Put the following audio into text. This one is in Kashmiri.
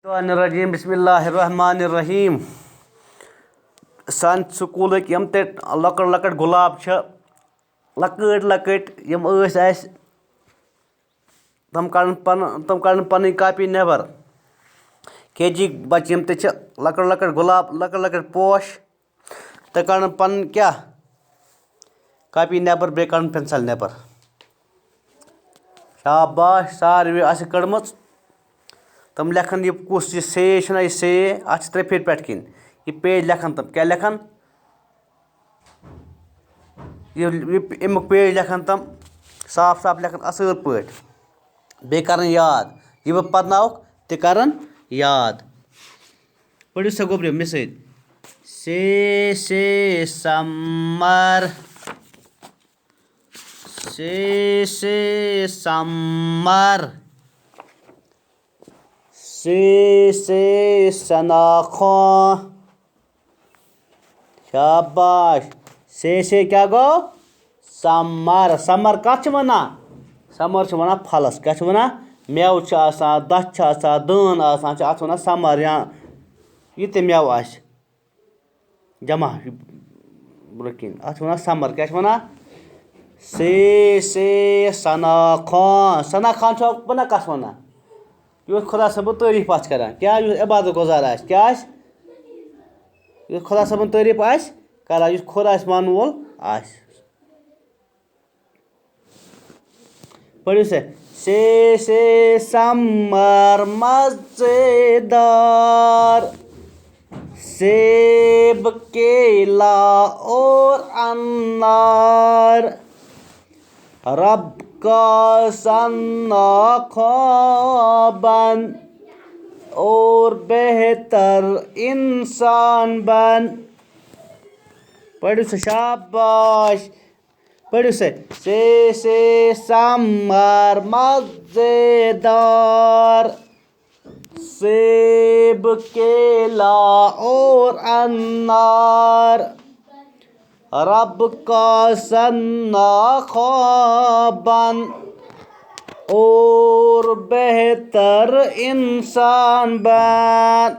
रजीम बिस्मिल्लाहिर्रहमानिर्रहीम। सान स्कूल यम ते लकड़ लकड़ गुलाब लकड़ लकड़ यम तम कड़न पन कापी नेबर। KG बच यम ते लकड़ लकड़ गुलाब लकड़ लकड़ पोश ते कड़न पन क्या कापी नेबर बे कड़न पेंसिल नेबर। शाबाश सारे आस कड़मच तम लेखन ये कुछ ये से ये से अत त्रे फिर पे किन ये पेज लेखन तम क्या लेखन ये अमुक पेज लेखन तम साफ साफ लेखन असल पे बे करन याद ये बह पतनावक ते करन याद। पढ़ियो सा गोब्रियो मे से समर से समर से सनाखों। शाबाश से क्या गो समर। समर कत वना समर वना फलस क्या वना मेव दच दान अत वना समर या ये ते मेव आस जमा ब्रोकिन अत वना समर क्या वना से सनाखों। सनाखों वना कस वना युस खुदा सबन तारीफ आस करान क्या इबादत गुजार आस क्या आस युस खुदा सबन तारीफ आस करान युस खुद आस मान वोल आस। पढ़ियो से समर मजेदार सेब केला और अनार रब का सन्नाखा बन और बेहतर इंसान बन। पढ़ियो से शाबाश। पढ़ियो से समर मजेदार सेब केला और अनार रब का सन्नाखा बन और बेहतर इंसान बन।